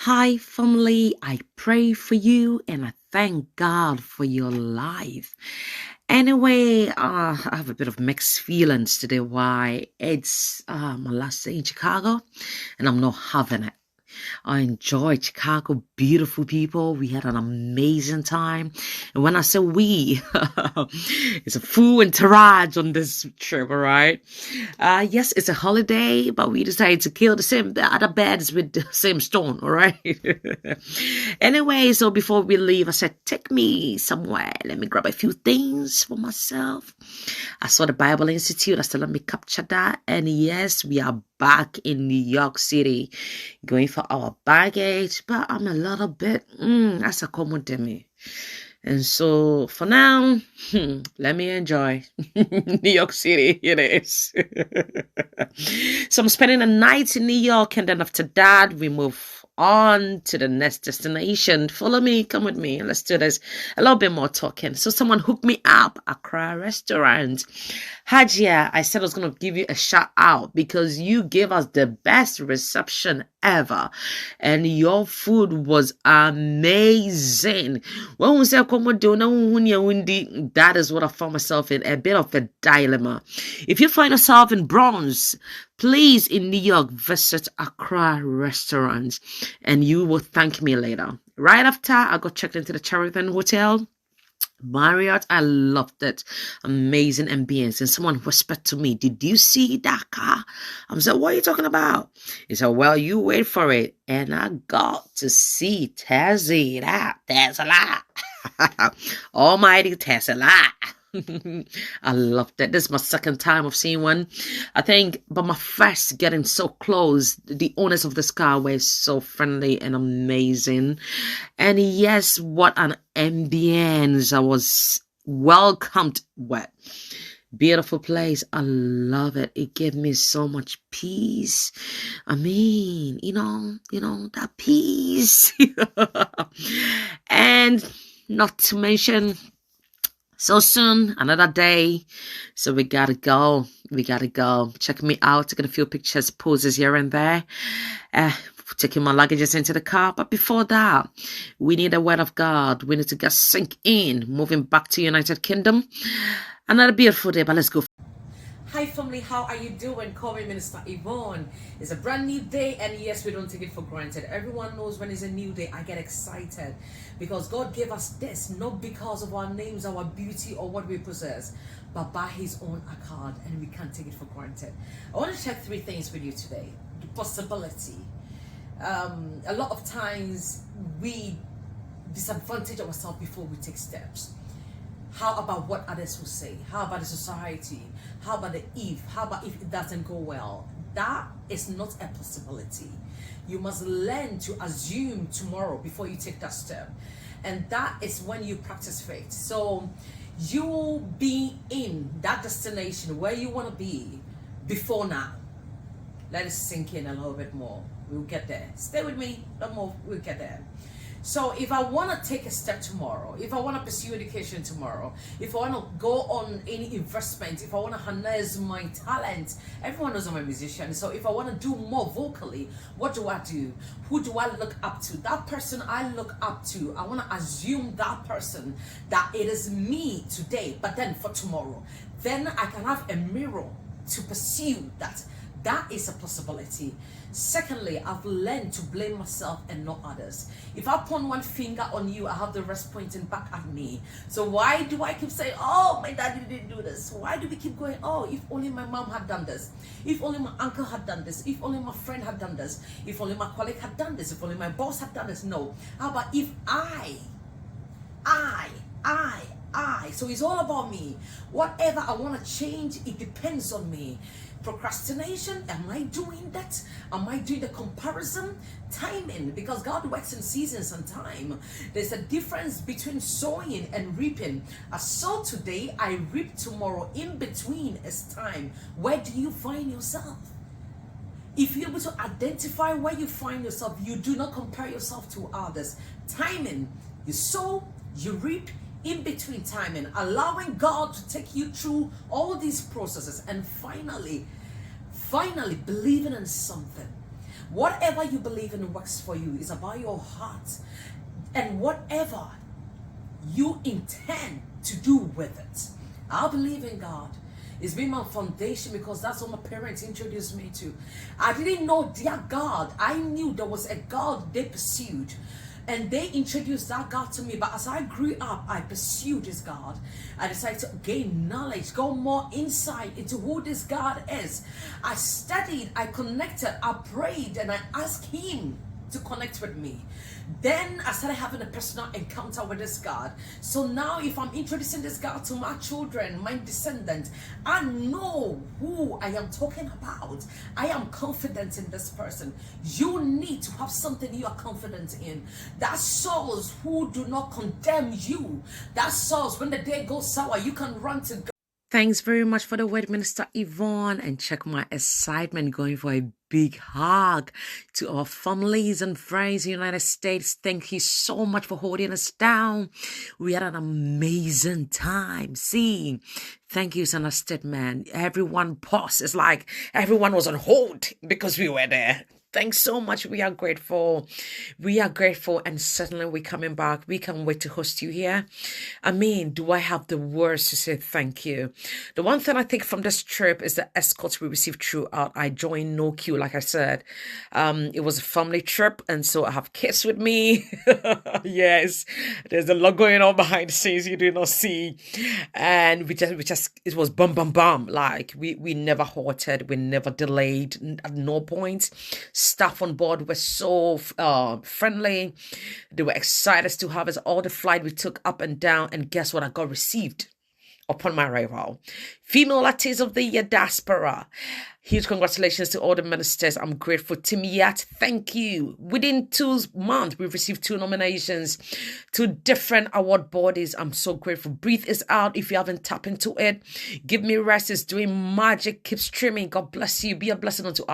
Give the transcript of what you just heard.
Hi, family. I pray for you and I thank God for your life. Anyway, I have a bit of mixed feelings today. Why? It's my last day in Chicago and I'm not having it. I enjoyed Chicago, beautiful people. We had an amazing time. And when I say we, it's a full entourage on this trip, all right? Yes, it's a holiday, but we decided to kill the other birds with the same stone, all right? Anyway, so before we leave, I said, take me somewhere. Let me grab a few things for myself. I saw the Bible Institute. I said, let me capture that. And yes, we are back in New York City going for our baggage, but I'm a little bit, that's a common to me. And so for now, let me enjoy New York City. It is. So I'm spending the night in New York, and then after that, we move on to the next destination. Follow me, come with me. Let's do this. A little bit more talking. So someone hooked me up at Accra restaurant. Hajia, I said I was going to give you a shout out because you gave us the best reception ever. And your food was amazing. When we say that is what I found myself in, a bit of a dilemma. If you find yourself in Bronx, please in New York, visit Accra restaurants and you will thank me later. Right after I got checked into the Sheraton Hotel, Marriott, I loved it. Amazing ambience. And someone whispered to me, did you see that car? I said, what are you talking about? He said, well, you wait for it. And I got to see Tesla. Tesla. Almighty Tesla. I loved it. This is my second time of seeing one. I think, but my first getting so close. The owners of this car were so friendly and amazing. And yes, what an ambience. I was welcomed with. Beautiful place. I love it. It gave me so much peace. I mean, that peace. And not to mention, so soon, another day. So we gotta go. Check me out. Taking a few pictures, poses here and there. Taking my luggages into the car. But before that, we need a word of God. We need to get sink in. Moving back to United Kingdom. Another beautiful day, but let's go. Hi family, how are you doing? Call me Minister Yvonne. It's a brand new day, and yes, we don't take it for granted. Everyone knows when it's a new day, I get excited because God gave us this, not because of our names, our beauty, or what we possess, but by His own accord, and we can't take it for granted. I want to check three things with you today. The possibility. A lot of times we disadvantage ourselves before we take steps. How about what others will say? How about the society? How about the if? How about if it doesn't go well? That is not a possibility. You must learn to assume tomorrow before you take that step. And that is when you practice faith. So you will be in that destination where you want to be before now. Let it sink in a little bit more. We'll get there. Stay with me. Don't move. We'll get there. So if I want to take a step tomorrow, if I want to pursue education tomorrow, if I want to go on any investment, if I want to harness my talent, everyone knows I'm a musician. So if I want to do more vocally, what do I do? Who do I look up to? That person I look up to, I want to assume that person, that it is me today, but then for tomorrow. Then I can have a mirror to pursue that. That is a possibility. Secondly, I've learned to blame myself and not others. If I point one finger on you, I have the rest pointing back at me. So why do I keep saying, oh, my daddy didn't do this? Why do we keep going, oh, if only my mom had done this? If only my uncle had done this? If only my friend had done this? If only my colleague had done this? If only my boss had done this? No. How about if I. So it's all about me. Whatever I want to change, it depends on me. Procrastination, am I doing that? Am I doing the comparison? Timing, because God works in seasons and time. There's a difference between sowing and reaping. I sow today, I reap tomorrow. In between is time. Where do you find yourself? If you're able to identify where you find yourself, you do not compare yourself to others. Timing, you sow, you reap. In between timing, allowing God to take you through all these processes, and finally believing in something. Whatever you believe in works for you. It's about your heart. And whatever you intend to do with it. I believe in God. It's been my foundation because that's what my parents introduced me to. I didn't know their God. I knew there was a God they pursued. And they introduced that God to me. But as I grew up, I pursued this God. I decided to gain knowledge, go more insight into who this God is. I studied, I connected, I prayed, and I asked Him to connect with me. Then I started having a personal encounter with this God. So now if I'm introducing this God to my children, my descendants, I know who I am talking about. I am confident in this person. You need to have something you are confident in. That souls who do not condemn you. That souls when the day goes sour, you can run to God. Thanks very much for the word, Minister Yvonne, and check my excitement going for a big hug to our families and friends in the United States. Thank you so much for holding us down. We had an amazing time. See, thank you, Son of Statement. Everyone paused. It's like everyone was on hold because we were there. Thanks so much. We are grateful. We are grateful, and certainly we're coming back. We can't wait to host you here. I mean, do I have the words to say thank you? The one thing I think from this trip is the escorts we received throughout. I joined no queue, like I said. It was a family trip, and so I have kids with me. Yes, there's a lot going on behind the scenes you do not see, and it was bum bum bum. Like we never halted, we never delayed at no point. Staff on board were so friendly. They were excited to have us. All the flight we took up and down, and guess what I got received upon my arrival? Female Artist of the Year Diaspora. Huge congratulations to all the ministers. I'm grateful. Tim Yat, thank you. Within 2 months, we've received 2 nominations to different award bodies. I'm so grateful. Breathe is out. If you haven't tapped into it, Give Me Rest is doing magic. Keep streaming. God bless you. Be a blessing unto us.